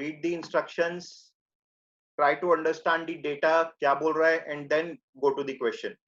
read the instructions, try to understand the data क्या बोल रहा है, and then go to the question.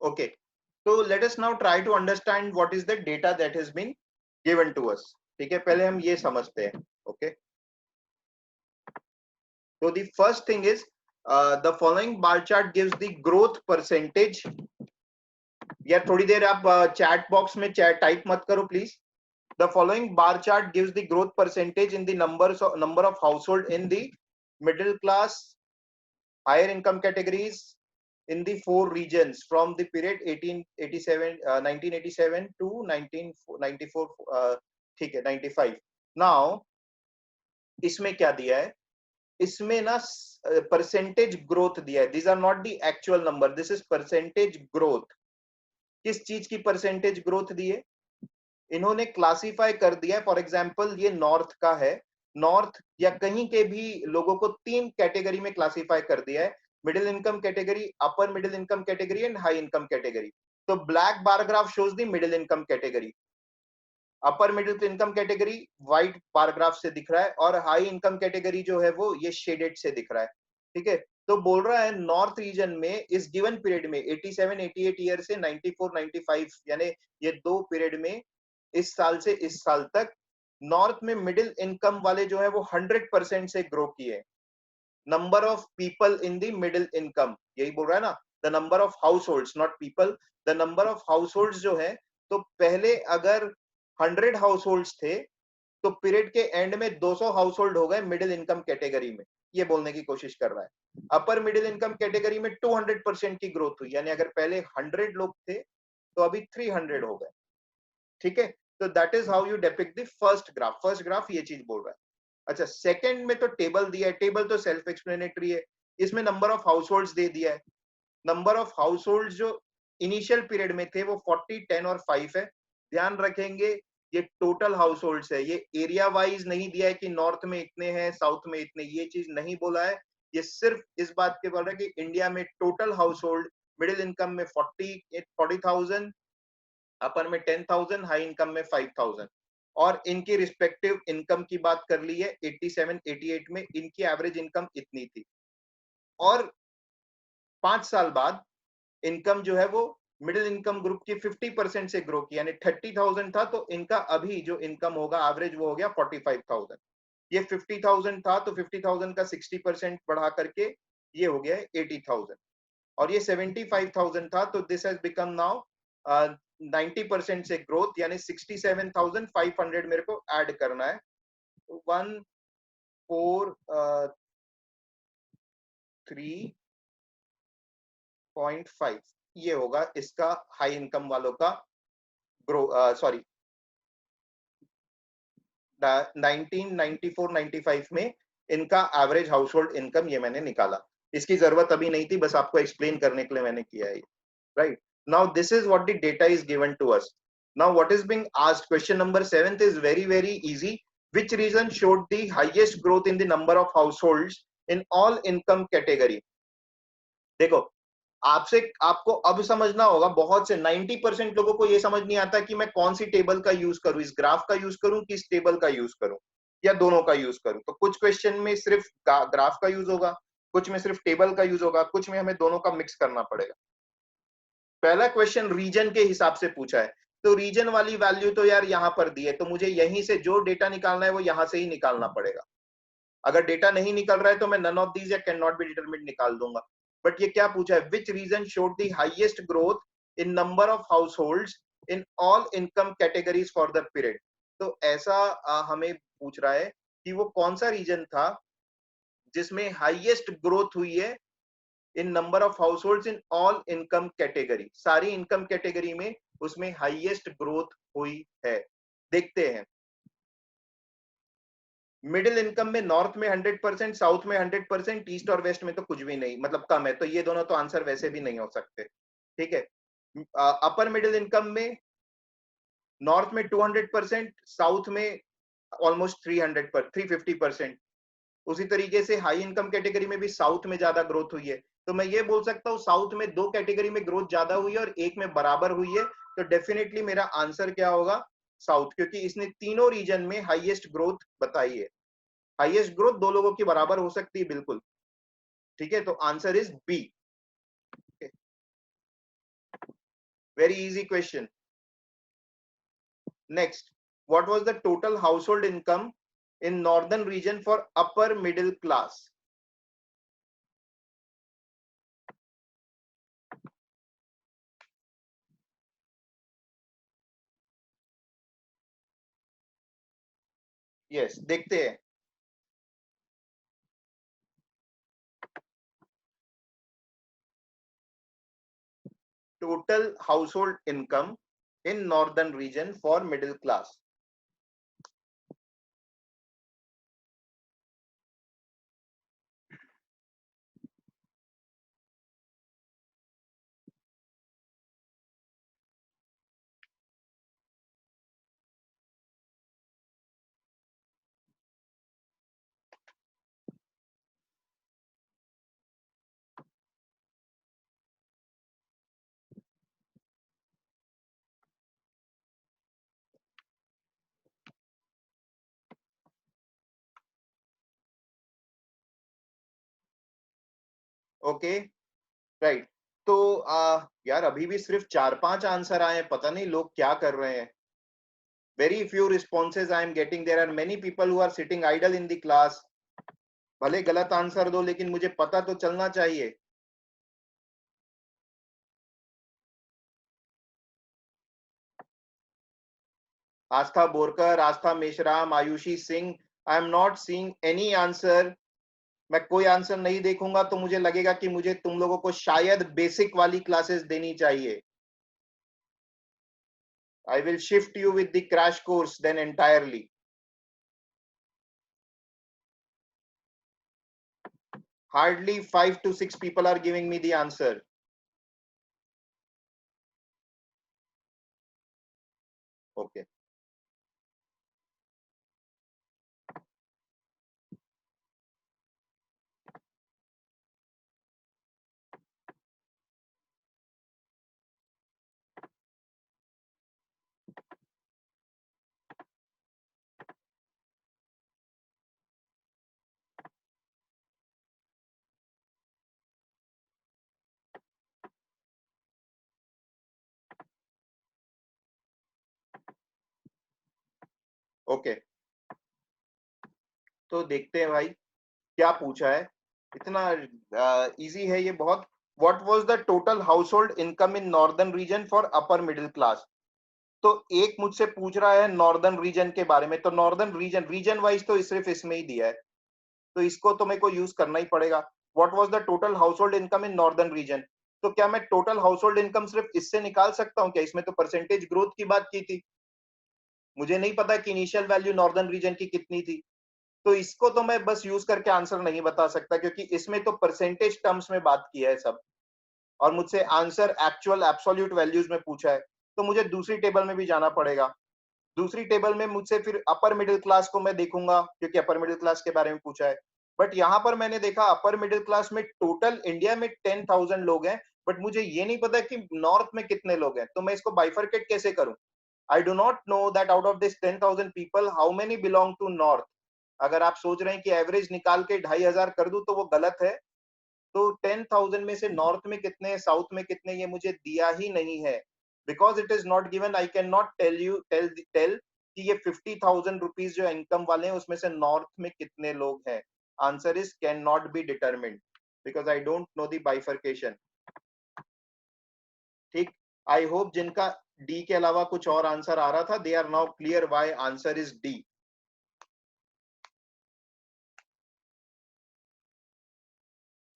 Okay, so let us now try to understand what is the data that has been given to us. ठीक है, पहले हम ये समझते हैं. Okay, so the first thing is the following bar chart gives the growth percentage. यार थोड़ी देर आप चैट बॉक्स में चैट टाइप मत करो please. The following bar chart gives the growth percentage in the number of household in the middle class, higher income categories in the 4 regions from the period 1987 to 1994, ठीक है 95. Now इसमें क्या दिया है, इसमें ना परसेंटेज ग्रोथ दिया है. These are not the actual number, this is percentage growth. किस चीज की परसेंटेज ग्रोथ दी है, इन्होंने क्लासिफाई कर दिया है. फॉर एग्जांपल ये नॉर्थ का है, नॉर्थ या कहीं के भी लोगों को 3 कैटेगरी में क्लासिफाई कर दिया है, middle income category, upper middle income category and high income category. तो black bar graph shows the middle income category, upper middle income category white bar graph से दिख रहा है, और हाई इनकम कैटेगरी जो है वो ये शेडेड से दिख रहा है. ठीक है, तो बोल रहा है नॉर्थ रीजन में इस गिवन पीरियड में 87-88 ईयर से 94-95 यानी ये 2 पीरियड में इस साल से इस साल तक नॉर्थ में मिडिल इनकम वाले जो है वो 100% से ग्रो किए. Number of people in the middle income, यही बोल रहा है ना, the number of house holds not people, the number of house holds जो है, तो पहले अगर 100 हाउस होल्ड्स थे तो पीरियड के एंड में 200 हाउस होल्ड हो गए मिडिल इनकम कैटेगरी में, ये बोलने की कोशिश कर रहा है. अपर मिडिल इनकम कैटेगरी में 200% की ग्रोथ हुई, यानी अगर पहले 100 लोग थे तो अभी 300 हो गए. ठीक है, तो that is how you depict the first graph. First graph ये चीज बोल रहा है. अच्छा, सेकंड में तो टेबल दिया है, टेबल तो सेल्फ एक्सप्लेनेटरी है. इसमें नंबर ऑफ हाउस होल्ड्स दे दिया है. नंबर ऑफ हाउस होल्ड्स जो इनिशियल पीरियड में थे वो 40, 10 और 5 है. ध्यान रखेंगे ये टोटल हाउस होल्ड्स है, ये एरिया वाइज नहीं दिया है कि नॉर्थ में इतने हैं साउथ में इतने, ये चीज नहीं बोला है. ये सिर्फ इस बात के बोल रहा है कि इंडिया में total house hold middle income में 40,000, अपर में 10,000, हाई इनकम में 5,000, और इनकी रिस्पेक्टिव इनकम की बात कर ली है. 87-88 में इनकी एवरेज इनकम इतनी थी, और 5 साल बाद इनकम जो है वो मिडिल इनकम ग्रुप की 50% से ग्रो की, यानी 30,000 था तो इनका अभी जो इनकम होगा एवरेज वो हो गया 45,000. ये 50,000 था तो 50,000 का 60% बढ़ा करके ये हो गया 80,000, और ये 75,000 था तो दिस हैज बिकम नाउ 90% से ग्रोथ, यानी 67,500 मेरे को ऐड करना है. 143.5 ये होगा इसका हाई इनकम वालों का ग्रो, सॉरी 1994-95 में इनका एवरेज हाउस होल्ड इनकम ये मैंने निकाला. इसकी जरूरत अभी नहीं थी, बस आपको एक्सप्लेन करने के लिए मैंने किया है. Right, now this is what the data is given to us. Now what is being asked, question number 7 is very very easy. Which region showed the highest growth in the number of households in all income category. देखो, आपको अब समझना होगा, बहुत से 90% लोगों को ये समझ नहीं आता कि मैं कौन सी टेबल का यूज करूं, इस ग्राफ का यूज करूं कि इस टेबल का यूज करूं या दोनों का यूज करूं. तो कुछ क्वेश्चन में सिर्फ ग्राफ का यूज होगा, कुछ में सिर्फ टेबल का यूज होगा, कुछ में हमें दोनों का मिक्स करना पड़ेगा. पहला क्वेश्चन रीजन के हिसाब से पूछा है, तो रीजन वाली वैल्यू तो यार यहाँ पर दी है, तो मुझे यहीं से जो डेटा निकालना है वो यहाँ से ही निकालना पड़ेगा। अगर डेटा नहीं निकल रहा है तो मैं नन ऑफ दीज या कैन नॉट बी डिटरमिन्ड निकाल दूंगा। बट ये क्या पूछा है, which region showed the highest growth in number of households in all income categories for the period. तो ऐसा हमें पूछ रहा है कि वो कौन सा रीजन था जिसमें हाईएस्ट ग्रोथ हुई है in number of households in all income category, सारी इनकम कैटेगरी में उसमें हाईएस्ट ग्रोथ हुई है। देखते हैं, मिडिल इनकम में नॉर्थ में 100%, साउथ में 100%, ईस्ट और वेस्ट में तो कुछ भी नहीं, मतलब कम है, तो ये दोनों तो आंसर वैसे भी नहीं हो सकते। ठीक है, अपर मिडिल इनकम में नॉर्थ में 200%, साउथ में ऑलमोस्ट 350%। उसी तरीके से हाई इनकम कैटेगरी में भी साउथ में ज्यादा ग्रोथ हुई है, तो मैं ये बोल सकता हूँ साउथ में दो कैटेगरी में ग्रोथ ज्यादा हुई है और एक में बराबर हुई है, तो डेफिनेटली मेरा आंसर क्या होगा, साउथ, क्योंकि इसने तीनों रीजन में हाईएस्ट ग्रोथ बताई है। हाईएस्ट ग्रोथ दो लोगों की बराबर हो सकती है बिल्कुल। ठीक है, तो answer is B. Very easy question. Next, what was the total household income in northern region for upper middle class? Yes, देखते हैं। Total household income in northern region for middle class. Okay, right. तो यार अभी भी सिर्फ 4-5 answer आए हैं, पता नहीं लोग क्या कर रहे हैं। Very few responses I am getting, there are many people who are sitting idle in the class. भले गलत आंसर दो लेकिन मुझे पता तो चलना चाहिए। Aastha Borkar, Aastha Meshram, Ayushi Singh, I am not seeing any answer. मैं कोई आंसर नहीं देखूंगा तो मुझे लगेगा कि मुझे तुम लोगों को शायद बेसिक वाली क्लासेस देनी चाहिए। I will shift you with the crash course then entirely. Hardly 5 to 6 people are giving me the answer. Okay. Okay, तो देखते हैं भाई क्या पूछा है। इतना इजी है ये बहुत। What was the total house hold income in northern region for upper middle class? तो एक मुझसे पूछ रहा है नॉर्दर्न रीजन के बारे में, तो नॉर्दर्न रीजन, रीजन वाइज तो सिर्फ इसमें ही दिया है, तो इसको तो मेरे को यूज करना ही पड़ेगा। What was the total house hold income in northern reason? तो क्या मैं टोटल हाउस होल्ड इनकम सिर्फ इससे निकाल सकता हूँ क्या? इसमें तो परसेंटेज ग्रोथ की बात की थी, मुझे नहीं पता कि इनिशियल वैल्यू नॉर्दर्न रीजन की कितनी थी। तो इसको तो मैं बस यूज करके आंसर नहीं बता सकता, क्योंकि इसमें तो परसेंटेज टर्म्स में बात की है सब, और मुझसे आंसर एक्चुअल एब्सोल्यूट वैल्यूज में पूछा है, तो मुझे दूसरी टेबल में भी जाना पड़ेगा। दूसरी टेबल में मुझसे फिर अपर मिडिल क्लास को मैं देखूंगा, क्योंकि अपर मिडिल क्लास के बारे में पूछा है। बट यहाँ पर मैंने देखा अपर मिडिल क्लास में टोटल इंडिया में 10,000 लोग हैं, बट मुझे ये नहीं पता कि नॉर्थ में कितने लोग हैं, तो मैं इसको बाइफरकेट कैसे करूं? I do not know that out of this 10,000 people how many belong to north. अगर आप सोच रहे हैं कि एवरेज निकाल के 2,500 कर दूं तो वो गलत है। तो 10,000 में से नॉर्थ में कितने हैं, साउथ में कितने, ये मुझे दिया ही नहीं है, because it is not given. I can not tell कि ये 50,000 रुपीज जो इनकम वाले हैं उसमें से नॉर्थ में कितने लोग हैं। Answer is can not be determined because I don't know the bifurcation. ठीक, आई होप जिनका डी के अलावा कुछ और आंसर आ रहा था, they are now clear why answer is D.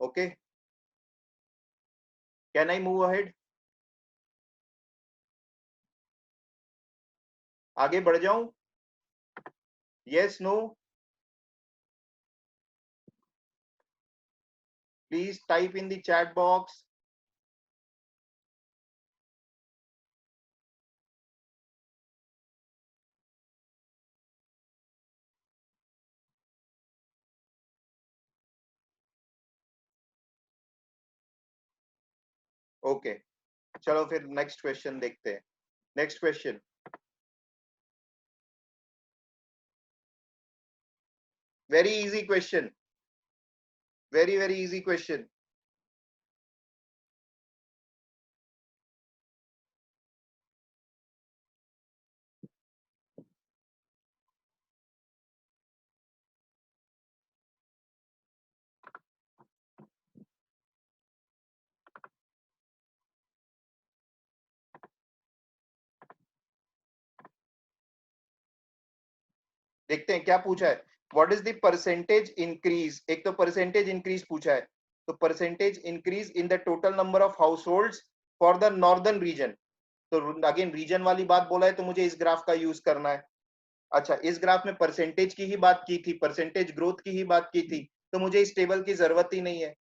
Okay, can I move ahead? आगे बढ़ जाऊं? Yes, no, please type in the chat box. Okay, चलो फिर नेक्स्ट क्वेश्चन देखते हैं। Next question, very easy question, very very easy question. देखते हैं क्या पूछा है। What is the percentage increase, एक तो परसेंटेज इंक्रीज पूछा है, तो percentage increase in the total number of house holds for the northern region. तो अगेन रीजन वाली बात बोला है, तो मुझे इस ग्राफ का यूज करना है। अच्छा, इस ग्राफ में परसेंटेज की ही बात की थी, परसेंटेज ग्रोथ की ही बात की थी, तो मुझे इस टेबल की जरूरत ही नहीं है,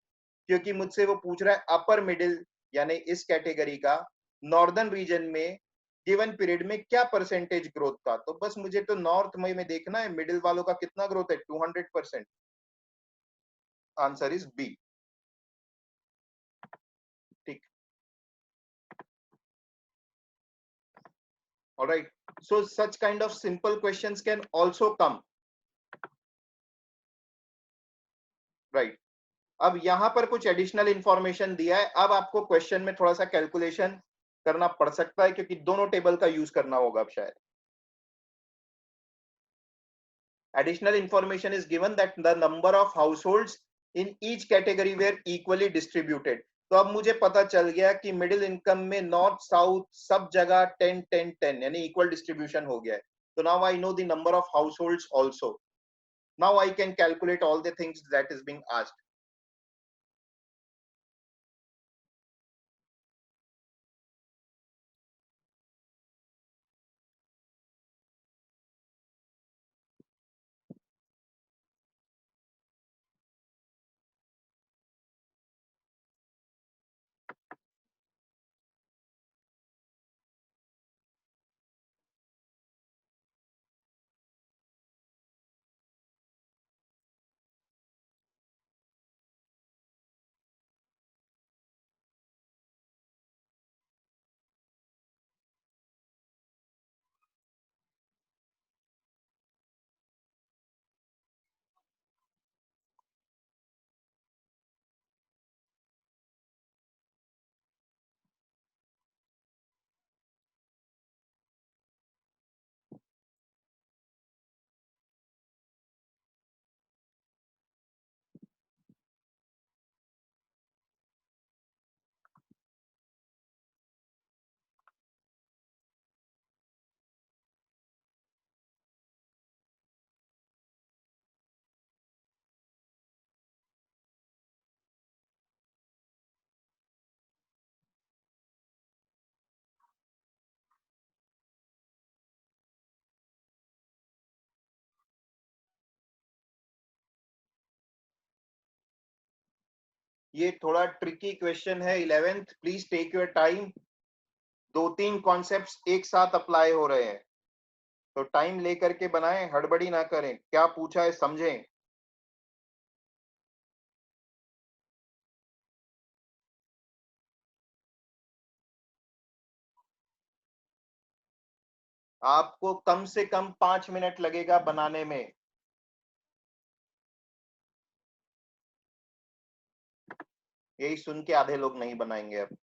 क्योंकि मुझसे वो पूछ रहा है अपर मिडिल यानी इस कैटेगरी का नॉर्दर्न रीजन में गिवन पीरियड में क्या परसेंटेज ग्रोथ था। तो बस मुझे तो नॉर्थ में देखना है मिडिल वालों का कितना ग्रोथ है, 200%। Answer is B. ठीक, alright, so such kind of simple questions can also come, right. अब यहां पर कुछ एडिशनल इंफॉर्मेशन दिया है, अब आपको क्वेश्चन में थोड़ा सा कैलकुलेशन करना पड़ सकता है, क्योंकि दोनों टेबल का यूज करना होगा अब शायद। Additional information is given that the number of households in each category were equally distributed. तो अब मुझे पता चल गया कि मिडिल इनकम में नॉर्थ साउथ सब जगह 10 10 10 यानी इक्वल डिस्ट्रीब्यूशन हो गया है। तो now I know the number of households also. Now I can calculate all the things that is being asked. ये थोड़ा ट्रिकी क्वेश्चन है 11th, please take your time. दो तीन कॉन्सेप्ट्स एक साथ अप्लाई हो रहे हैं, तो टाइम लेकर के बनाएं, हड़बड़ी ना करें, क्या पूछा है समझें। आपको कम से कम 5 मिनट लगेगा बनाने में। यही सुन के आधे लोग नहीं बनाएंगे अब।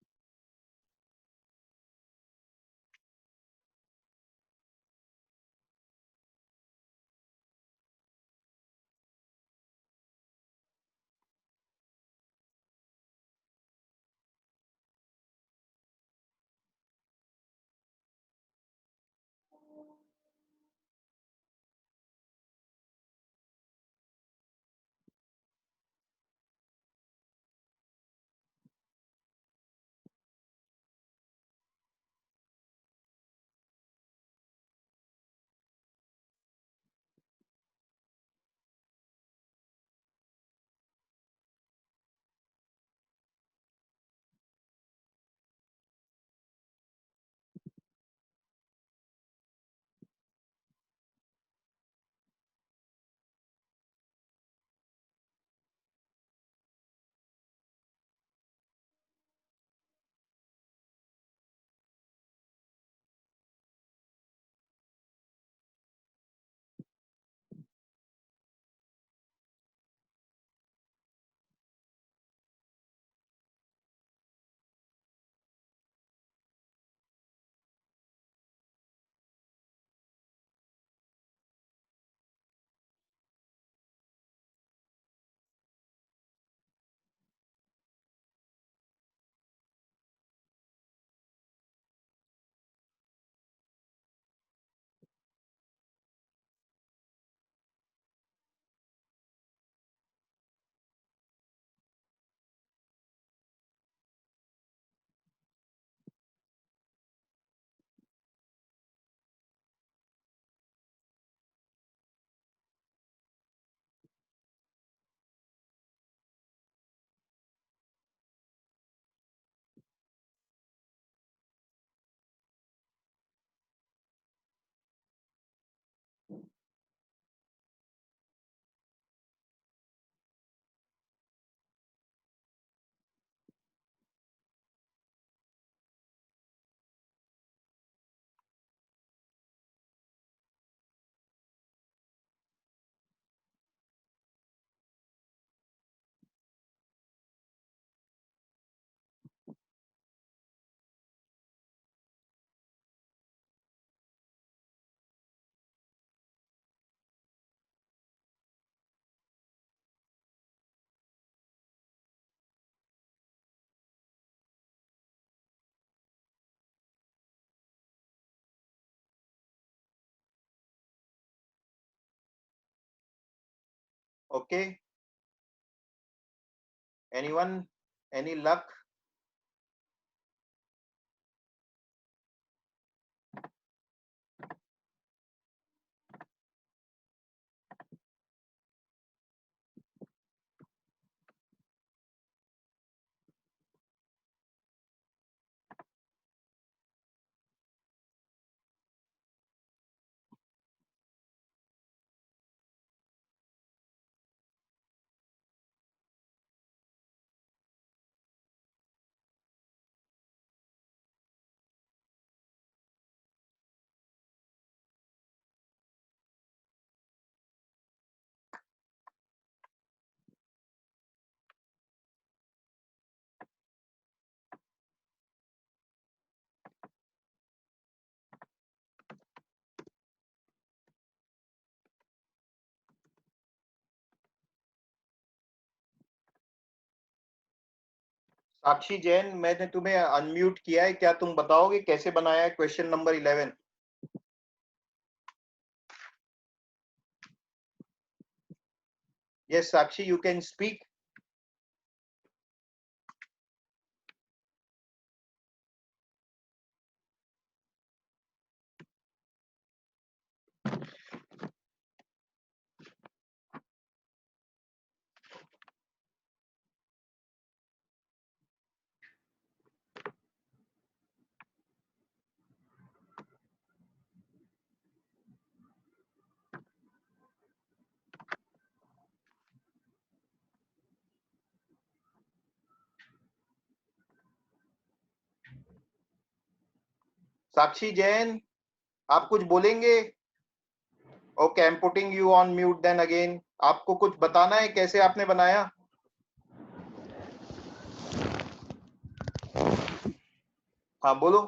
Okay, anyone, any luck? Sakshi Jain, मैंने तुम्हें अनम्यूट किया है, क्या तुम बताओगे कैसे बनाया है question number 11? Yes Sakshi, you can speak. Sakshi Jain, आप कुछ बोलेंगे? Okay, I am putting you on mute then again. आपको कुछ बताना है कैसे आपने बनाया? हाँ बोलो।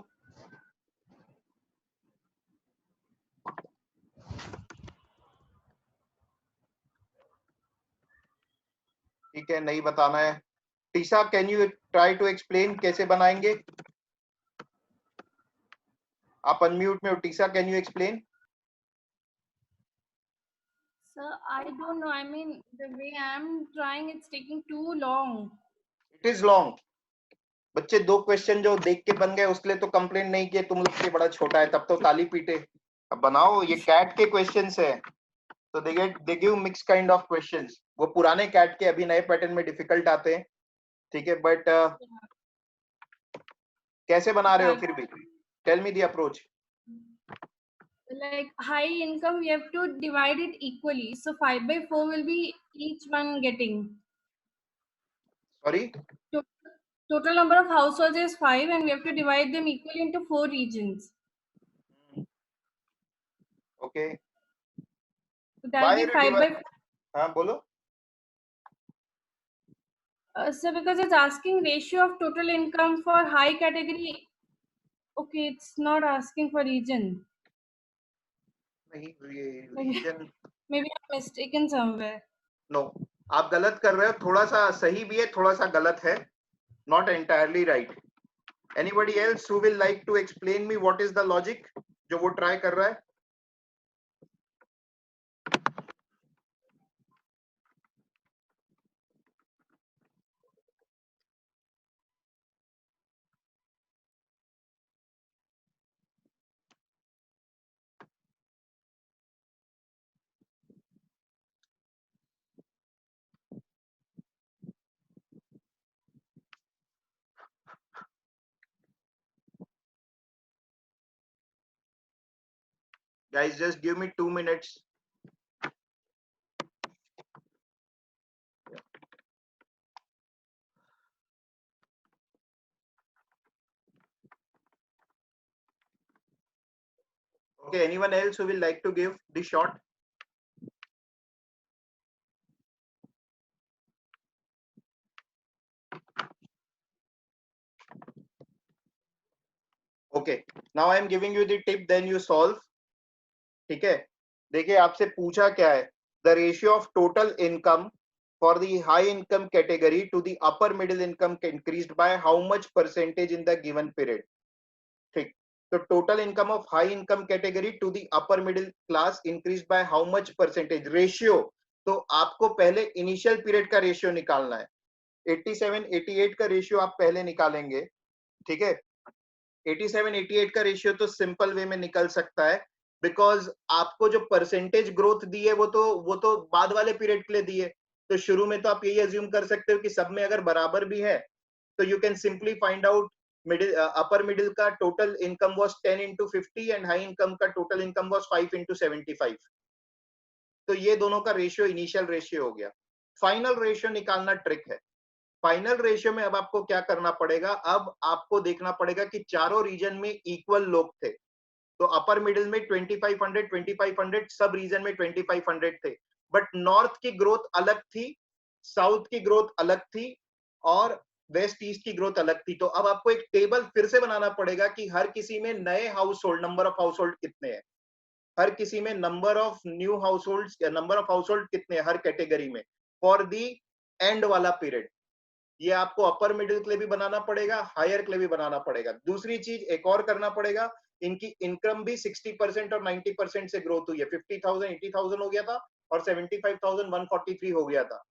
ठीक है, नहीं बताना है। Tisa, can you try to explain कैसे बनाएंगे? आप अनम्यूट में हो। Tisa, can you explain? Sir, I don't know. I mean, the way I'm trying, it's taking too long. It is long. बच्चे 2 क्वेश्चन जो देख के बन गए उसके लिए तो कंप्लेन नहीं किए, तुम लोग के बड़ा छोटा है तब तो ताली पीटे। अब बनाओ, ये कैट के क्वेश्चंस है तो they give mix kind of questions. वो पुराने कैट के, अभी नए पैटर्न में डिफिकल्ट आते हैं, ठीक है, बट कैसे बना रहे हो फिर भी? Tell me the approach. Like high income, we have to divide it equally. So 5/4 will be each one getting. Sorry? To- Total number of households is 5, and we have to divide them equally into 4 regions. Okay, So that will why be 5 by. हाँ बोलो। So because it's asking ratio of total income for high category. Okay, it's not asking for region. नहीं, ये Maybe region maybe I'm mistaken somewhere. No, आप गलत कर रहे हो। थोड़ा सा सही भी है, थोड़ा सा गलत है, not entirely right. Anybody else who will like to explain me what is the logic जो वो ट्राई कर रहा है? Guys, just give me 2 minutes. Okay, anyone else who will like to give the shot? Okay, now I am giving you the tip, then you solve. ठीक है, देखिए आपसे पूछा क्या है, the ratio of total income for the high income category to the upper middle income increased by how much percentage in the given period. ठीक, तो total income of high income category to the upper middle class increase by how much percentage ratio. तो आपको पहले initial period का ratio निकालना है। 87 88 का ratio आप पहले निकालेंगे, ठीक है। 87 88 का रेशियो तो सिंपल वे में निकल सकता है, बिकॉज आपको जो परसेंटेज ग्रोथ दी है वो तो बाद वाले पीरियड के लिए दी है। तो शुरू में तो आप यही अज्यूम कर सकते हो कि सब में अगर बराबर भी है तो you can simply find out middle upper middle का total income was 10 into 50 and high income का टोटल इनकम वाज 5 into 75। तो ये दोनों का रेशियो इनिशियल रेशियो हो गया। फाइनल रेशियो निकालना ट्रिक है। फाइनल रेशियो में अब आपको क्या करना पड़ेगा, अब आपको देखना पड़ेगा कि चारों रीजन में इक्वल लोग थे। तो अपर मिडिल में 2500 सब रीजन में 2500 थे, बट नॉर्थ की ग्रोथ अलग थी, साउथ की ग्रोथ अलग थी और वेस्ट ईस्ट की ग्रोथ अलग थी। तो अब आपको एक टेबल फिर से बनाना पड़ेगा कि हर किसी में नए house hold, number of house hold कितने हैं, हर किसी में number of new house hold, number of house hold कितने हैं हर कैटेगरी में फॉर दी एंड वाला पीरियड। ये आपको अपर मिडिल के लिए भी बनाना पड़ेगा, हायर के लिए भी बनाना पड़ेगा। दूसरी चीज एक और करना पड़ेगा, इनकी इनकम भी 60% और 90% से ग्रोथ हुई है। 50,000 80,000 हो गया था और 75,000 143 हो गया था।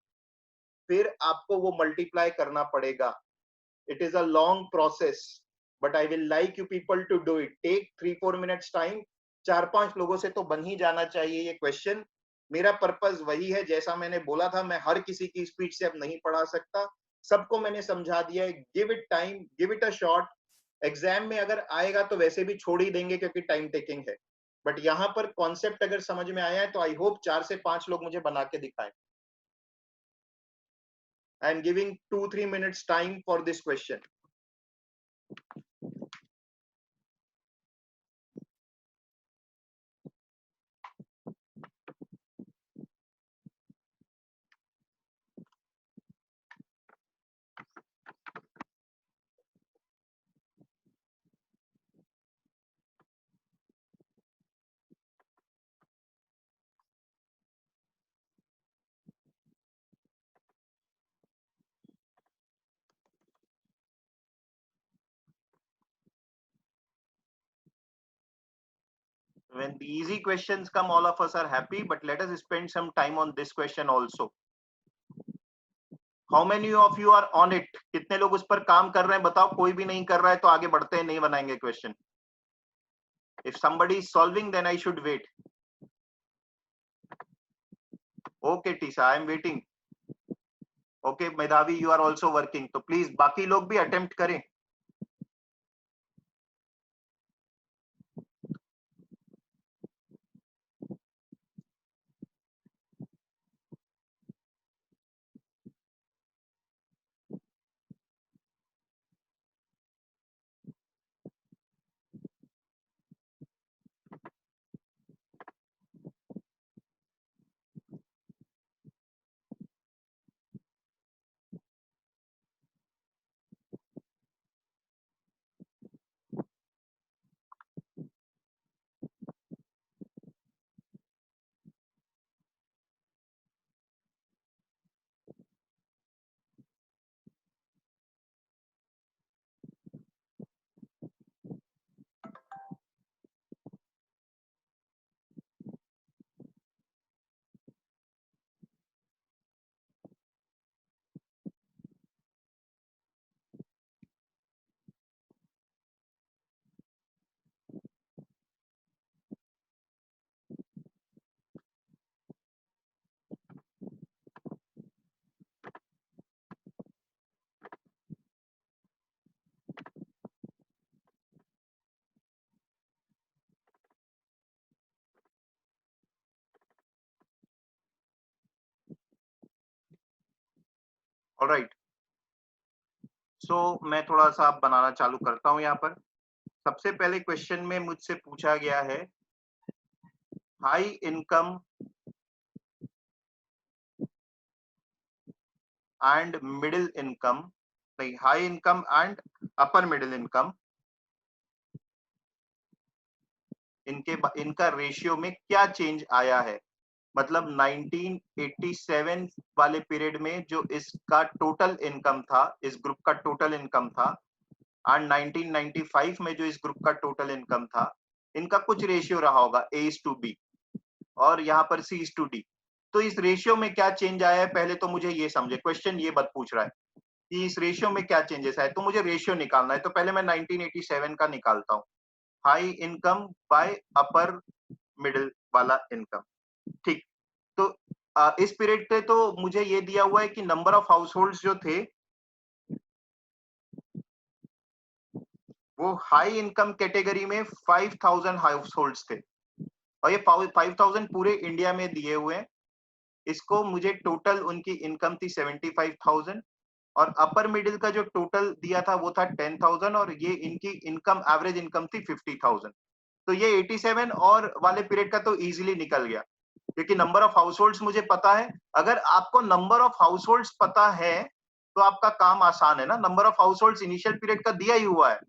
फिर आपको वो मल्टीप्लाई करना पड़ेगा। It is a long process, but I will like you people to do it. Take 3-4 minutes time. 4-5 लोगों से तो बन ही जाना चाहिए ये क्वेश्चन। मेरा पर्पस वही है, जैसा मैंने बोला था, मैं हर किसी की स्पीड से अब नहीं पढ़ा सकता, सबको मैंने समझा दिया है। Give it time, give it a shot. Exam में अगर आएगा तो वैसे भी छोड़ ही देंगे क्योंकि टाइम टेकिंग है, बट यहाँ पर कॉन्सेप्ट अगर समझ में आया है तो आई होप 4 से 5 लोग मुझे बना के दिखाएं। I am giving 2-3 minutes time for this question. When the easy questions come, all of us are happy, but let us spend some time on this question also. How many of you are on it? कितने लोग उस पर काम कर रहे हैं बताओ. कोई भी नहीं कर रहा है तो आगे बढ़ते हैं, नहीं बनाएंगे question. If somebody is solving, then I should wait. Okay, Tisha, I am waiting. Okay, Medhavi, you are also working. तो please बाकी लोग भी attempt करें. All right. So मैं थोड़ा सा बनाना चालू करता हूं यहाँ पर. सबसे पहले क्वेश्चन में मुझसे पूछा गया है high income and middle income, नहीं high income and upper middle income, इनका रेशियो में क्या चेंज आया है. मतलब 1987 वाले पीरियड में जो इसका टोटल इनकम था, इस ग्रुप का टोटल इनकम था, एंड 1995 में जो इस ग्रुप का टोटल इनकम था, इनका कुछ रेशियो रहा होगा A:B और यहाँ पर C:D. तो इस रेशियो में क्या चेंज आया है पहले तो मुझे ये समझे. क्वेश्चन ये बात पूछ रहा है कि इस रेशियो में क्या चेंजेस आए, तो मुझे रेशियो निकालना है. तो पहले मैं 1987 का निकालता हूँ. High income by upper middle वाला इनकम. ठीक. तो इस पीरियड पे तो मुझे ये दिया हुआ है कि नंबर ऑफ हाउस होल्ड्स जो थे वो हाई इनकम कैटेगरी में 5000 हाउस होल्ड्स थे और ये 5000 पूरे इंडिया में दिए हुए हैं. इसको मुझे टोटल उनकी इनकम थी 75,000 और अपर मिडिल का जो टोटल दिया था वो था 10,000 और ये इनकी इनकम एवरेज इनकम थी 50,000. तो ये 87 और वाले पीरियड का तो इजीली निकल गया क्योंकि नंबर ऑफ हाउस होल्ड्स मुझे पता है. अगर आपको नंबर ऑफ हाउस होल्ड्स पता है तो आपका काम आसान है ना. Number of house holds initial period का दिया ही हुआ है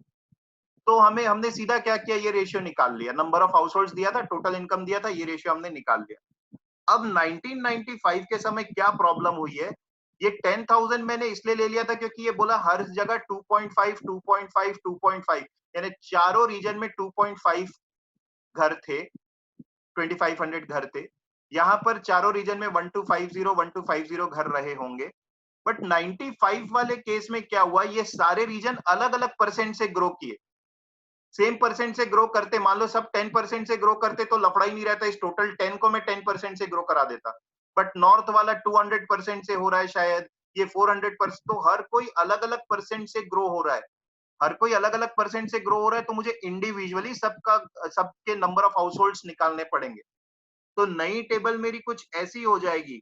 तो हमने सीधा क्या किया, ये रेशियो निकाल लिया. नंबर ऑफ हाउस होल्ड्स दिया था, टोटल इनकम दिया था, ये रेशियो हमने निकाल लिया. अब 1995 के समय क्या प्रॉब्लम हुई है, ये 10,000 मैंने इसलिए ले लिया था क्योंकि ये बोला हर जगह 2.5 2.5 2.5 यानी चारों रीजन में 2.5 घर थे, 2500 घर थे. यहाँ पर चारों रीजन में 1250 घर रहे होंगे. बट 95 वाले केस में क्या हुआ, ये सारे रीजन अलग अलग परसेंट से ग्रो किए. सेम परसेंट से ग्रो करते, मान लो सब 10% से ग्रो करते तो लफड़ा ही नहीं रहता. इस टोटल 10 को मैं 10% से ग्रो करा देता. बट नॉर्थ वाला 200% से हो रहा है, शायद ये 400%. तो हर कोई अलग अलग परसेंट से ग्रो हो रहा है. हर कोई अलग अलग परसेंट से ग्रो हो रहा है तो मुझे इंडिविजुअली सबके नंबर ऑफ हाउस होल्ड्स निकालने पड़ेंगे. तो नई टेबल मेरी कुछ ऐसी हो जाएगी.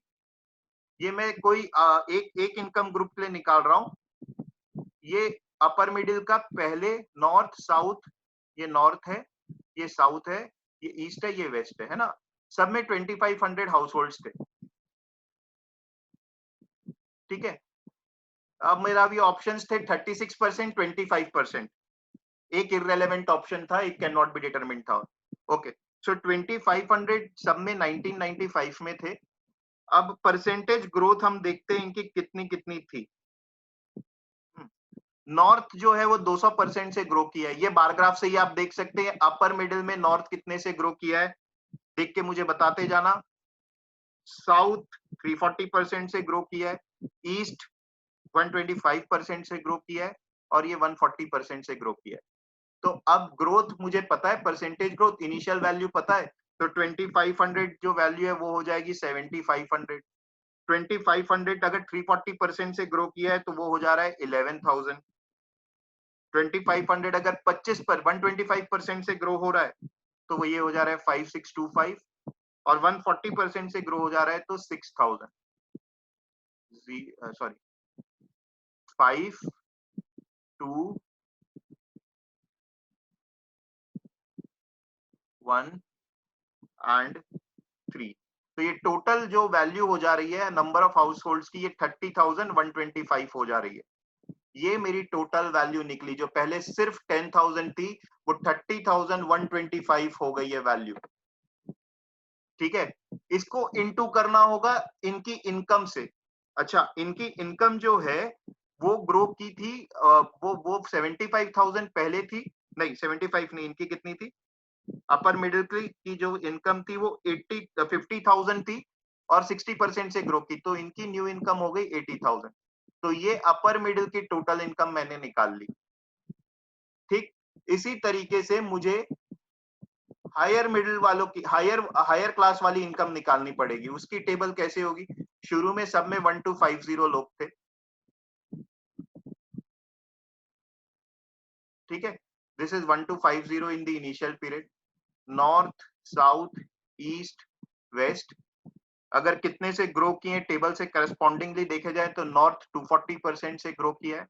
ये मैं कोई एक इनकम ग्रुप के लिए निकाल रहा हूं. ये अपर मिडिल का पहले नॉर्थ साउथ, ये नॉर्थ है, ये साउथ है, ये ईस्ट है, ये वेस्ट है ना. सब में 2500 हाउस होल्ड्स थे. ठीक है. अब मेरा भी ऑप्शंस थे 36%, 25%. एक इररेलेवेंट ऑप्शन था, एक कैन नॉट बी डिटरमिन्ड था. ओके. सो 2500 सब में 1995 में थे. अब परसेंटेज ग्रोथ हम देखते हैं इनकी कितनी कितनी थी. नॉर्थ जो है वो 200% से ग्रो किया है। ये बार ग्राफ से ही आप देख सकते हैं अपर मिडिल में नॉर्थ कितने से ग्रो किया है, देख के मुझे बताते जाना। साउथ 340% से ग्रो किया है, ईस्ट 125% से ग्रो किया है और ये 140% से ग्रो किया है। तो अब ग्रोथ मुझे पता है, परसेंटेज ग्रोथ इनिशियल वैल्यू पता है, तो 2500 जो वैल्यू है वो हो जाएगी 7500। 2500 अगर 340% से ग्रो किया है तो वो हो जा रहा है 11000। 2500 अगर 25 पर 125% से ग्रो हो रहा है तो वो ये हो जा रहा है 5625 और 140% से ग्रो हो जा रहा है तो 6000। Sorry 5 2 1 and 3। तो ये टोटल जो वैल्यू हो जा रही है नंबर ऑफ हाउस होल्ड्स की, ये 30,125 हो जा रही है। ये मेरी टोटल वैल्यू निकली, जो पहले सिर्फ 10,000 थी वो 30,125 हो गई है वैल्यू। ठीक है, इसको इनटू करना होगा इनकी इनकम से। अच्छा, इनकी इनकम जो है वो ग्रो की थी, वो 75,000 पहले थी, नहीं 75 नहीं, इनकी कितनी थी, अपर मिडिल की जो इनकम थी वो 50,000 थी और 60% से ग्रो की, तो इनकी न्यू इनकम हो गई 80,000। तो ये अपर मिडिल की टोटल इनकम मैंने निकाल ली। ठीक, इसी तरीके से मुझे हायर मिडिल वालों की, हायर क्लास वाली इनकम निकालनी पड़ेगी। उसकी टेबल कैसे होगी? शुरू में सब में 1250 लोग थे, ठीक है, this is 1250 in the initial period. North, south, east, west अगर कितने से ग्रो किए टेबल से करस्पॉन्डिंगली देखे जाए तो नॉर्थ 240% से ग्रो किया है,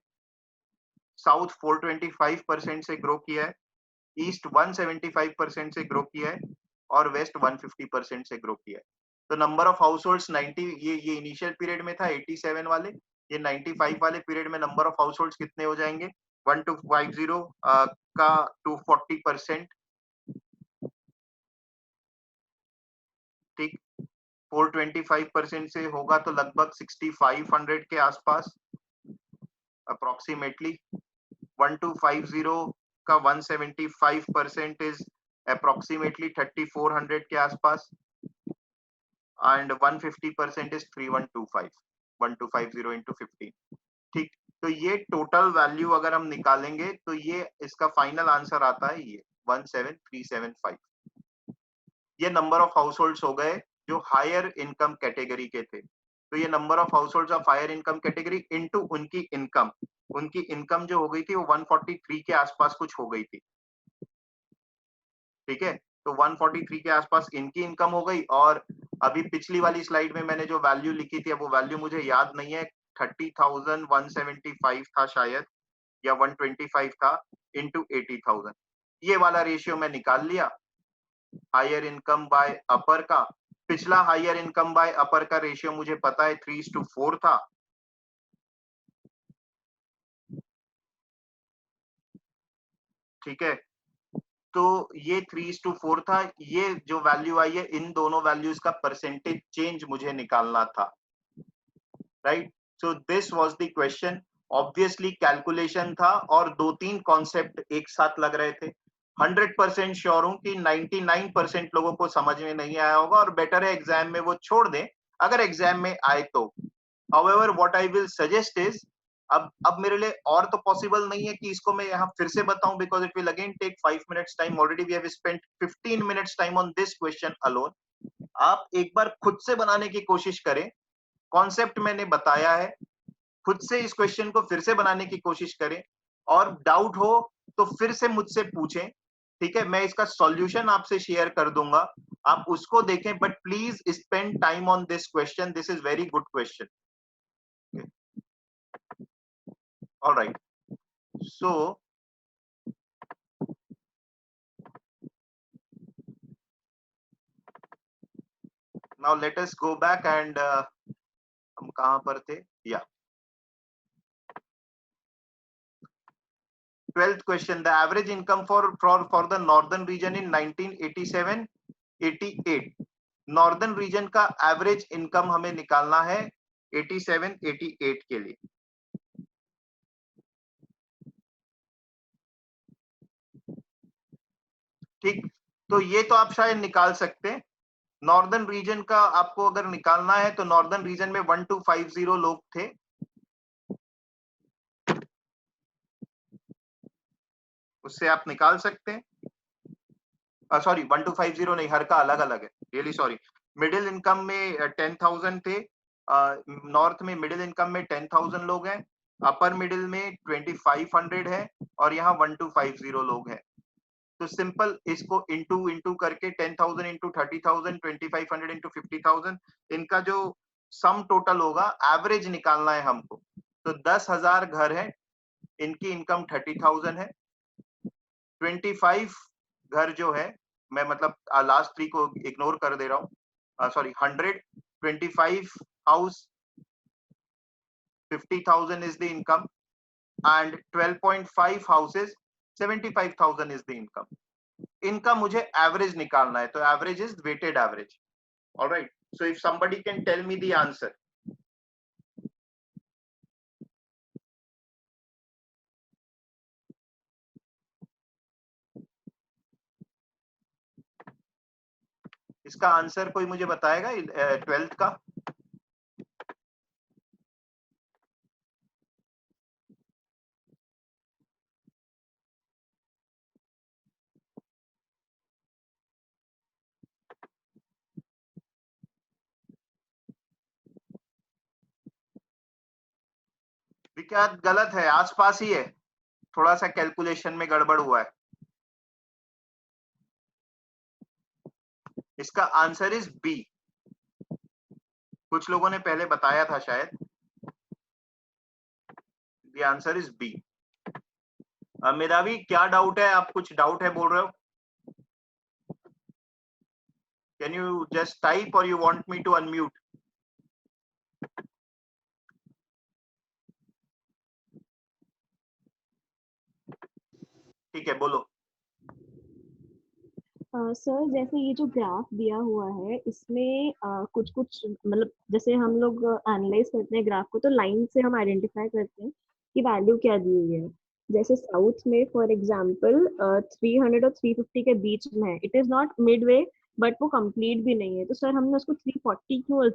साउथ 425% से ग्रो किया है, ईस्ट 175% से ग्रो किया है और वेस्ट 150% से ग्रो किया है। तो नंबर ऑफ हाउस होल्ड्स 90, ये इनिशियल पीरियड में था 87 वाले, ये 95 वाले पीरियड में नंबर ऑफ हाउस होल्ड्स कितने हो जाएंगे? 1250 का 240%, ठीक, 425% से होगा तो लगभग 6500 के आसपास अप्रोक्सीमेटली। 1250 का 175% इज अप्रोक्सीमेटली 3400 के आसपास एंड 150% इज 3125, 1250 इंटू 15। ठीक, तो ये टोटल वैल्यू अगर हम निकालेंगे तो ये इसका फाइनल आंसर आता है ये 17375। ये नंबर ऑफ हाउस होल्ड्स हो गए जो हायर इनकम कैटेगरी के थे। तो ये number of households of higher income category into उनकी इनकम, उनकी इनकम जो हो गई थी वो 143 के आसपास कुछ हो गई थी। ठीक है, तो 143 के आसपास इनकी इनकम हो गई। और अभी पिछली वाली स्लाइड में मैंने जो वैल्यू लिखी थी, अब वो वैल्यू मुझे याद नहीं है, 30,175 था शायद या 125 था इंटू 80,000। ये वाला रेशियो मैं निकाल लिया हायर इनकम बाय अपर का। पिछला हायर इनकम बाय अपर का रेशियो मुझे पता है 3:4 था। ठीक है, तो ये 3:4 था। ये जो वैल्यू आई है इन दोनों वैल्यूज का परसेंटेज चेंज मुझे निकालना था, right. So this was the question. Obviously calculation था और 2-3 कॉन्सेप्ट एक साथ लग रहे थे। 100% श्योर हूं कि 99% लोगों को समझ में नहीं आया होगा और बेटर है एग्जाम में वो छोड़ दें अगर एग्जाम में आए तो। However, what I will suggest is, अब मेरे लिए और तो पॉसिबल नहीं है कि इसको मैं यहाँ फिर से बताऊं, because it will again take 5 minutes time. Already we have spent 15 minutes time on this question alone. आप एक बार खुद से बनाने की कोशिश करें, कॉन्सेप्ट मैंने बताया है, खुद से इस क्वेश्चन को फिर से बनाने की कोशिश करें और डाउट हो तो फिर से मुझसे पूछें। ठीक है, मैं इसका सॉल्यूशन आपसे शेयर कर दूंगा, आप उसको देखें, but please spend time on this question, this is very good question. All right, so now let us go back and हम कहां पर थे? Yeah, 12th question, the average income for the northern region in 1987-88। Northern region का average income हमें निकालना है 87-88 के लिए। ठीक, तो ये तो आप शायद निकाल सकते हैं। नॉर्दर्न रीजन का आपको अगर निकालना है तो नॉर्दर्न रीजन में 1250 लोग थे, उससे आप निकाल सकते हैं। सॉरी 1250 नहीं, हर का अलग अलग है, रियली सॉरी। मिडिल इनकम में 10,000 थे, नॉर्थ में मिडिल इनकम में 10,000 लोग हैं, अपर मिडिल में 2500 है, और यहाँ 1250 लोग हैं। तो सिंपल इसको इंटू इंटू करके 10,000 इंटू 30,000, 2500 इंटू 50,000, इनका जो सम टोटल होगा, एवरेज निकालना है हमको। तो 10,000 घर है, इनकी इनकम 30,000 है। 25 घर जो है, मैं मतलब लास्ट 3 को इग्नोर कर दे रहा हूँ, sorry 100, 25 house, 50,000 is the income, and 12.5 houses, 75,000 is the income. इनका मुझे एवरेज निकालना है, तो average is weighted average. Alright, so if somebody can tell me the answer. इसका आंसर कोई मुझे बताएगा 12th का? विख्यात गलत है, आसपास ही है, थोड़ा सा कैलकुलेशन में गड़बड़ हुआ है। इसका आंसर इज बी। कुछ लोगों ने पहले बताया था शायद। The answer is B. Medhavi, क्या डाउट है? आप कुछ डाउट है बोल रहे हो? Can you just type or you want me to unmute? ठीक है, बोलो। सर जैसे ये जो ग्राफ दिया हुआ है इसमें कुछ कुछ मतलब जैसे हम लोग एनालाइज करते हैं ग्राफ को तो लाइन से हम आइडेंटिफाई करते हैं कि वैल्यू क्या दी हुई है। जैसे साउथ में फॉर एग्जांपल 300 और 350 के बीच में है, it is not mid way but वो कंप्लीट भी नहीं है, तो सर हमने उसको 340 क्यों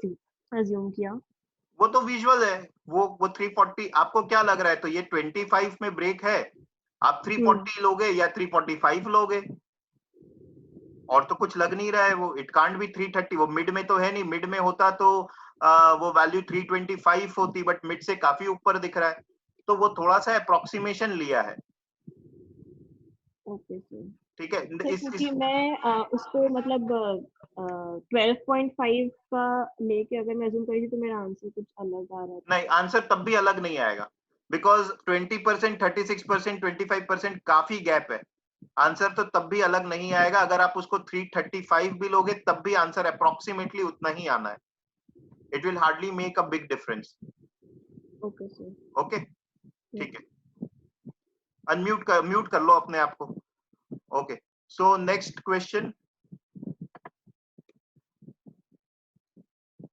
अज्यूम किया? वो तो विजुअल है, वो 340 आपको क्या लग रहा है? तो ये 25 में ब्रेक है, आप 340 लोगे या 345 लोगे? और तो कुछ लग नहीं रहा है, वो इट कांट बी 330, वो मिड में तो है नहीं, मिड में होता तो वो वैल्यू 325 होती, बट मिड से काफी ऊपर दिख रहा है, तो वो थोड़ा सा अप्रोक्सीमेशन लिया है। Okay sir. ठीक है, सर इस क्योंकि मैं उसको मतलब 12.5 का लेके अगर मैं अज्यूम करी थी तो मेरा आंसर कुछ अलग आ रहा था। नहीं, आंसर तब भी अलग नहीं आएगा, बिकॉज 20%, 36%, 25% काफी गैप है। आंसर तो तब भी अलग नहीं आएगा, अगर आप उसको 335 भी लोगे तब भी आंसर अप्रोक्सीमेटली उतना ही आना है। It will hardly make a big difference. Okay sir. Okay, ठीक है, म्यूट कर लो अपने आप को। ओके, सो नेक्स्ट क्वेश्चन,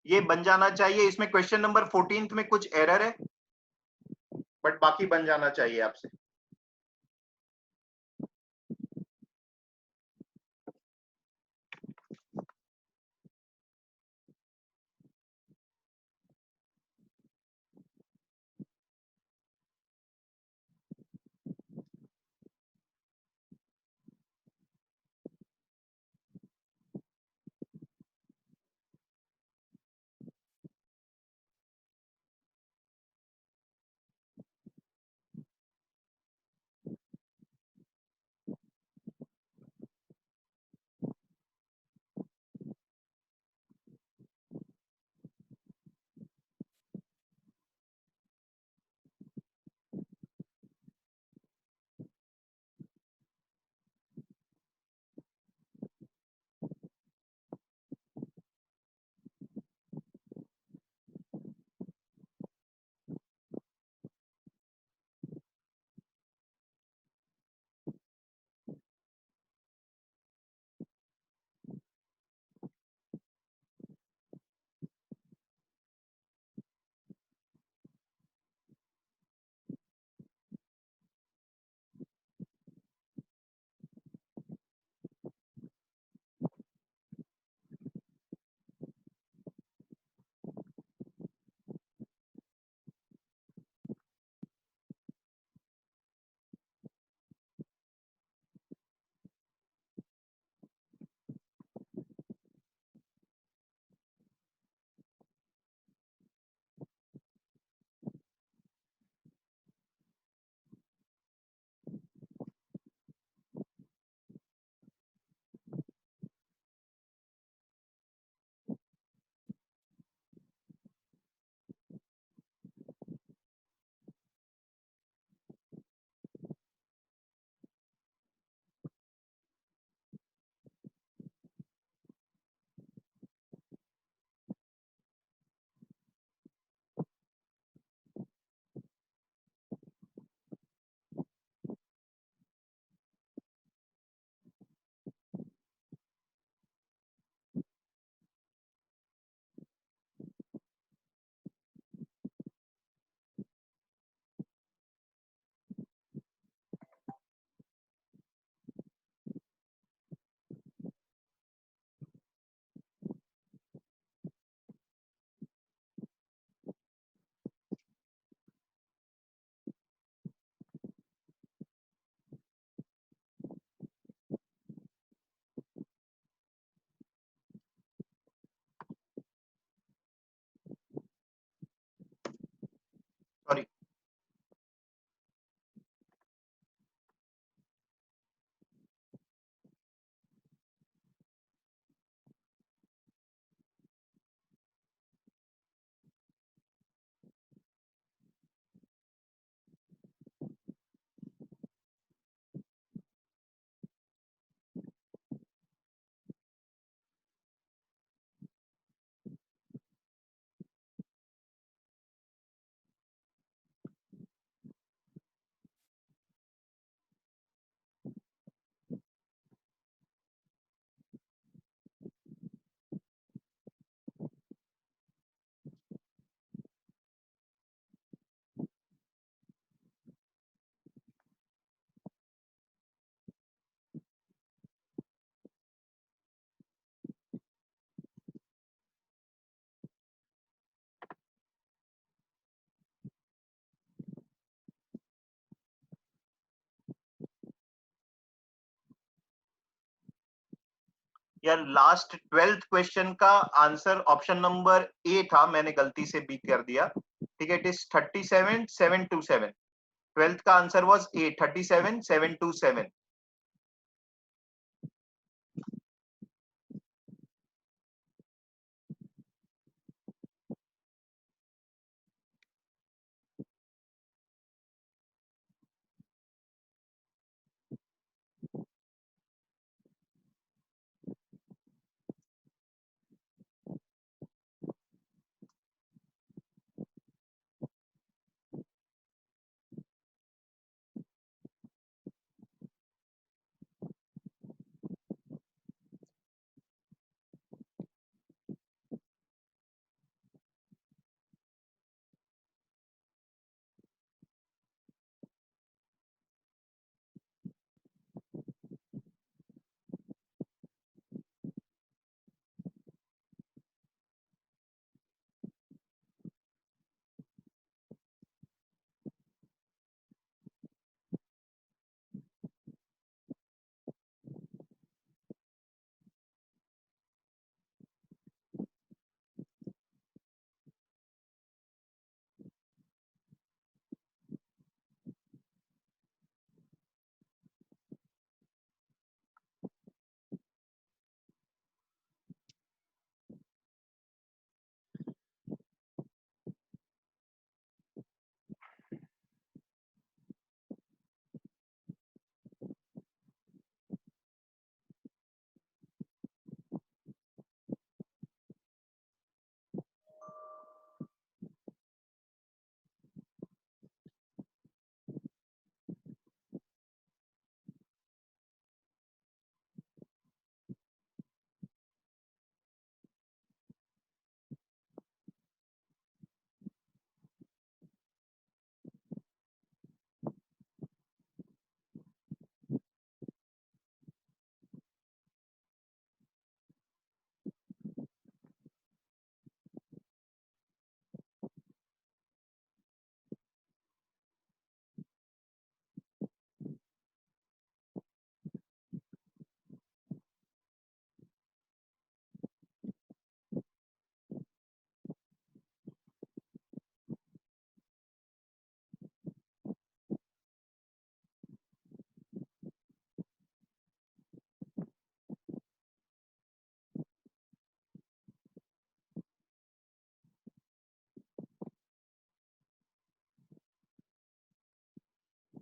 ये बन जाना चाहिए। इसमें क्वेश्चन नंबर 14 में कुछ एरर है, बट बाकी बन जाना चाहिए आपसे। यार लास्ट 12th क्वेश्चन का आंसर ऑप्शन नंबर ए था, मैंने गलती से बी कर दिया, ठीक है। It is 37,727। 12th का answer was a, 37,727।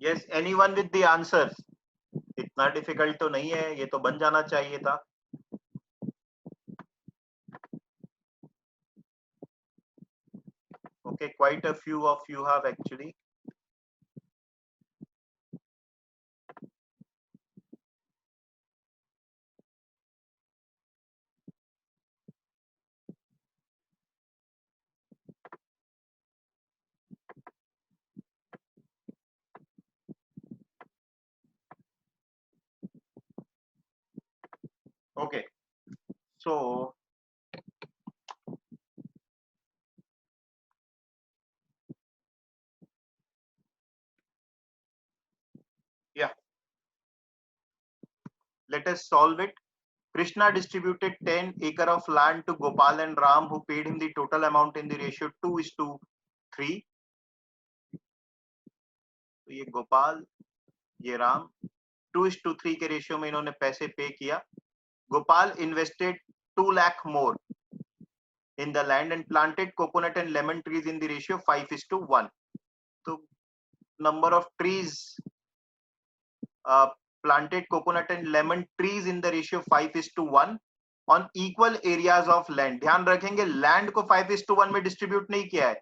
Yes, anyone with the answer? इतना डिफिकल्ट तो नहीं है, ये तो बन जाना चाहिए था। Okay, quite a few of you have actually. Okay, so yeah, let us solve it. Krishna distributed 10 acre of land to Gopal and Ram, who paid him the total amount in the ratio 2:3. तो ये गोपाल, ये राम, 2:3 के ratio में इन्होंने पैसे पे किया। Gopal invested 2 lakh more in the land and planted coconut and lemon trees in the ratio 5:1. तो number of trees planted coconut and lemon trees in the ratio 5:1 on equal areas of land. ध्यान रखेंगे land को 5:1 में distribute नहीं किया है,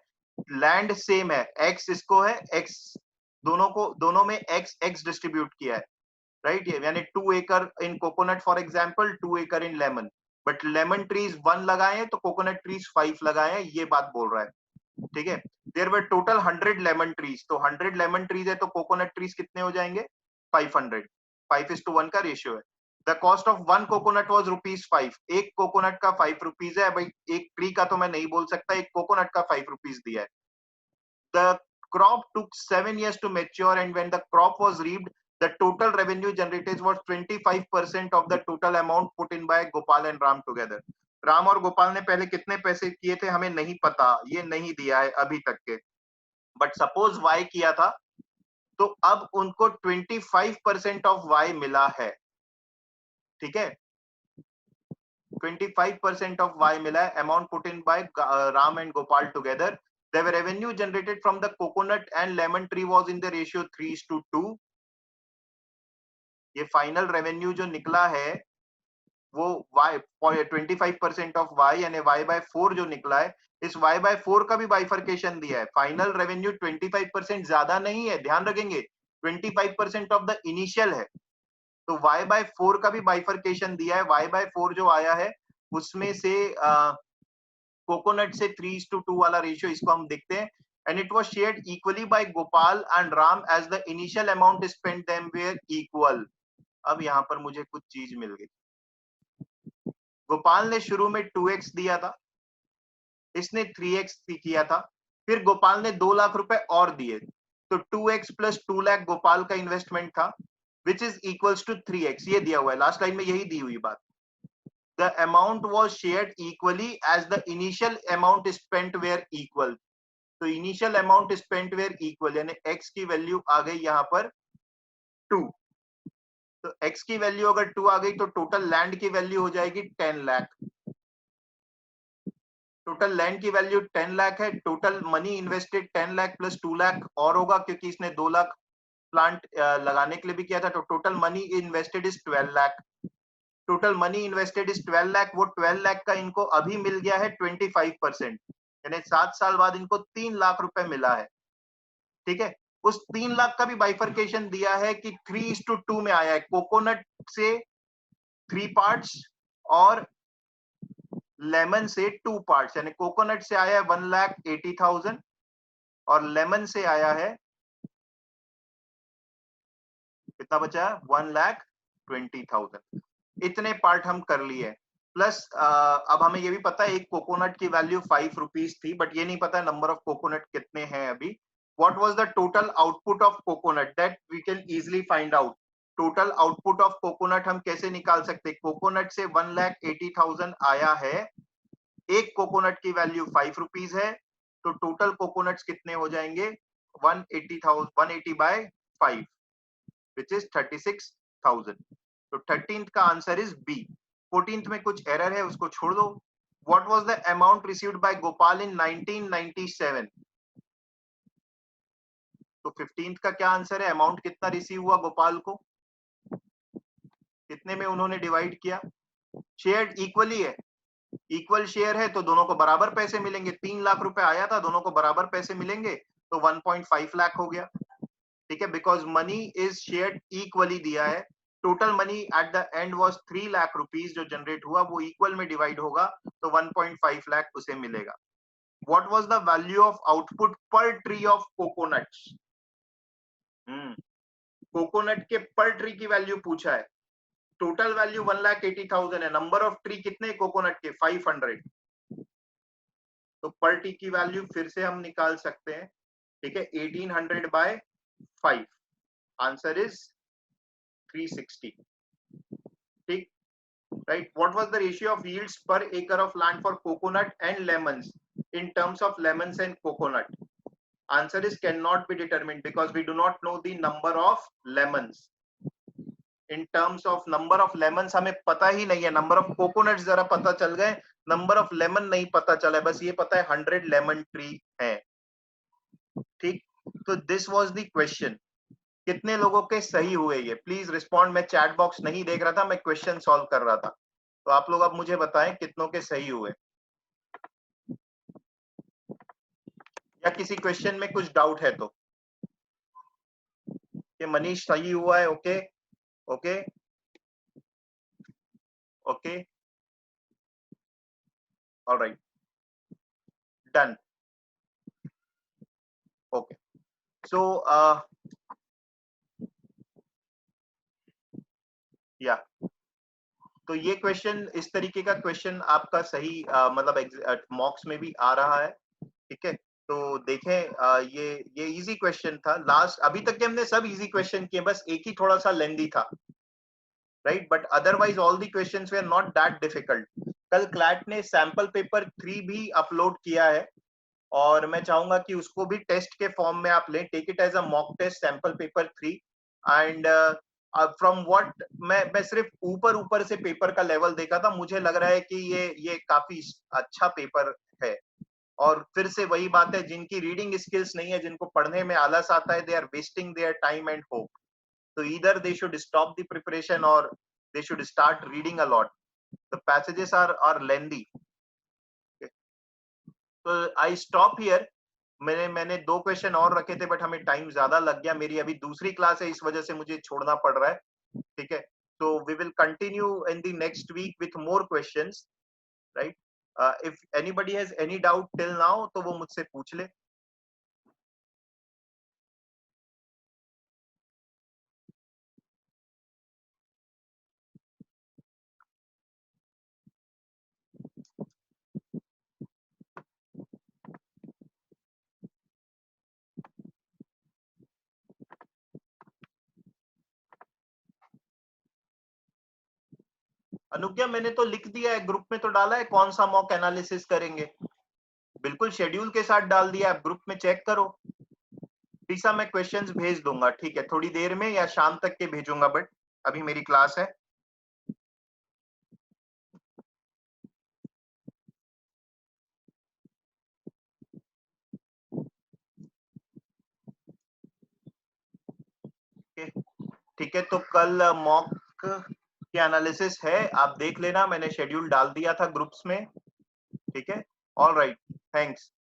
land same है, x इसको है, x दोनों में x distribute किया है, right? यानी 2 acre in coconut for example, 2 acre in lemon, but lemon trees 1 लगाए हैं तो coconut trees 5 लगाए हैं, ये बात बोल रहा है, ठीक है। There were total 100 lemon trees, तो 100 lemon trees है तो coconut trees कितने हो जाएंगे? 500, 5:1 का रेशियो है। The cost of one coconut was ₹5। एक कोकोनट का 5 रुपीज है भाई, एक ट्री का तो मैं नहीं बोल सकता, एक कोकोनट का 5 रुपीज दिया है। The crop took 7 years to mature and when the crop was reaped, the total revenue generated was 25% of the total amount put in by Gopal and Ram together. Ram और गोपाल ने पहले कितने पैसे किए थे हमें नहीं पता, ये नहीं दिया है अभी तक के, बट सपोज Y किया था तो अब उनको 25% ऑफ Y मिला है, ठीक है, 25% of Y मिला है, amount put in by Ram and Gopal together. The revenue generated from the coconut and lemon tree was in the ratio 3:2. ये फाइनल रेवेन्यू जो निकला है वो Y 25% ऑफ Y यानी Y/4 जो निकला है, इस Y/4 का भी बाइफर्केशन दिया है. फाइनल रेवेन्यू 25% ज्यादा नहीं है, ध्यान रखेंगे, 25% ऑफ द इनिशियल है, तो Y/4 का भी बाइफर्केशन दिया है. Y/4 जो आया है उसमें से कोकोनट से 3:2 वाला रेशियो, इसको हम देखते हैं. And it was shared equally by Gopal and Ram as the initial amount spent them were equal. अब यहाँ पर मुझे कुछ चीज मिल गई. गोपाल ने शुरू में 2x दिया था, इसने 3x किया था, फिर गोपाल ने 2 लाख रुपए और दिए, तो 2x प्लस 2 लाख गोपाल का इन्वेस्टमेंट था, which is equals to 3x. ये दिया हुआ है, लास्ट लाइन में यही दी हुई बात. The amount was shared equally as the initial amount spent were equal. तो initial amount spent were equal, यानी x की वैल्यू आ गई यहाँ पर 2. तो x की वैल्यू अगर 2 आ गई तो टोटल लैंड की वैल्यू हो जाएगी 10 लाख. टोटल लैंड की वैल्यू 10 लाख है. Total money invested 10 lakh plus 2 lakh और होगा क्योंकि इसने 2 लाख प्लांट लगाने के लिए भी किया था, तो total money invested is 12 lakh. Total money invested is 12 lakh. वो 12 लाख का इनको अभी मिल गया है 25%, यानी 7 साल बाद इनको 3 लाख रुपए मिला है, ठीक है. उस 3 लाख का भी बाइफर्केशन दिया है कि 3:2 में आया है. कोकोनट से 3 पार्ट्स और लेमन से 2 पार्ट्स, यानी कोकोनट से आया है 1,80,000 और लेमन से आया है कितना बचा, 1,20,000. इतने पार्ट हम कर लिए. प्लस अब हमें ये भी पता है एक कोकोनट की वैल्यू 5 रुपीज थी, बट ये नहीं पता नंबर ऑफ कोकोनट कितने हैं अभी. What was the total output of coconut, that we can easily find out. Total output of coconut हम कैसे निकाल सकते हैं. कोकोनट से 1,80,000 आया है, एक कोकोनट की वैल्यू 5 रुपीज है, तो टोटल कोकोनट्स कितने हो जाएंगे 180,000, 180 बाय 5 which is 36,000. तो 13th का आंसर इज बी. 14th में कुछ एरर है, उसको छोड़ दो. What was the amount received by Gopal in 1997? तो 15th का क्या आंसर है, अमाउंट कितना रिसीव हुआ गोपाल को, कितने में उन्होंने डिवाइड किया. शेयर इक्वली है, इक्वल शेयर है तो दोनों को बराबर पैसे मिलेंगे. 3 लाख रुपए आया था, दोनों को बराबर पैसे मिलेंगे, तो 1.5 लाख हो गया, ठीक है, because money is shared equally दिया है. Total money at the end was 3 lakh rupees जो जनरेट हुआ, वो इक्वल में डिवाइड होगा तो 1.5 लाख उसे मिलेगा. What was the value of output पर ट्री ऑफ कोकोनट्स. कोकोनट के पर ट्री की वैल्यू पूछा है. टोटल वैल्यू 1,80,000 है, नंबर ऑफ ट्री कितने कोकोनट के 500. तो पर ट्री की वैल्यू फिर से हम निकाल सकते हैं, ठीक है, 1800 बाय 5. Answer is 360. ठीक, right. What was the ratio of yields per acre of land for coconut and lemons in terms of lemons and coconut? Answer is cannot be determined because we do not know the number of lemons. In terms of number of lemons हमें पता ही नहीं है. number of coconuts जरा पता चल गए, number of lemon नहीं पता चला है, बस ये पता है 100 lemon tree है. ठीक, तो this was the question. कितने लोगों के सही हुए ये, प्लीज रिस्पॉन्ड. मैं चैट बॉक्स नहीं देख रहा था, मैं क्वेश्चन सॉल्व कर रहा था, तो आप लोग अब मुझे बताएं कितनों के सही हुए, या किसी क्वेश्चन में कुछ डाउट है तो. कि मनीष सही हुआ है, okay okay okay, alright, done, okay. So या तो ये क्वेश्चन, इस तरीके का क्वेश्चन आपका सही मतलब मॉक्स में भी आ रहा है, ठीक है. तो देखें ये इजी क्वेश्चन था लास्ट, अभी तक के हमने सब इजी क्वेश्चन किए, बस एक ही थोड़ा सा लेंदी था, right, but otherwise all the questions they are not that difficult. कल क्लैट ने सैंपल पेपर 3 भी अपलोड किया है और मैं चाहूंगा कि उसको भी टेस्ट के फॉर्म में आप लें, take it as a mock test sample paper 3 and from what मैं सिर्फ ऊपर से पेपर का लेवल देखा था, मुझे लग रहा है कि ये काफी अच्छा पेपर है। और फिर से वही बात है, जिनकी रीडिंग स्किल्स नहीं है, जिनको पढ़ने में आलस आता है, they are wasting their time and hope, so either they should stop the preparation or they should start reading a lot. The passages are lengthy. Okay. So I stop here. मैंने 2 question और रखे थे but हमें time ज्यादा लग गया, मेरी अभी दूसरी क्लास है इस वजह से मुझे छोड़ना पड़ रहा है, ठीक है। तो we will continue in the next week with more questions, right. If anybody has any doubt till now तो वो मुझसे पूछ ले। अनुज्ञा मैंने तो लिख दिया है, ग्रुप में तो डाला है कौन सा मॉक एनालिसिस करेंगे, बिल्कुल शेड्यूल के साथ डाल दिया, आप ग्रुप में चेक करो। टीसा मैं क्वेश्चंस भेज दूंगा, ठीक है, थोड़ी देर में या शाम तक के भेजूंगा, बट अभी मेरी क्लास है। ठीक है, तो कल मॉक के एनालिसिस है, आप देख लेना, मैंने शेड्यूल डाल दिया था ग्रुप्स में, ठीक है। All right, thanks.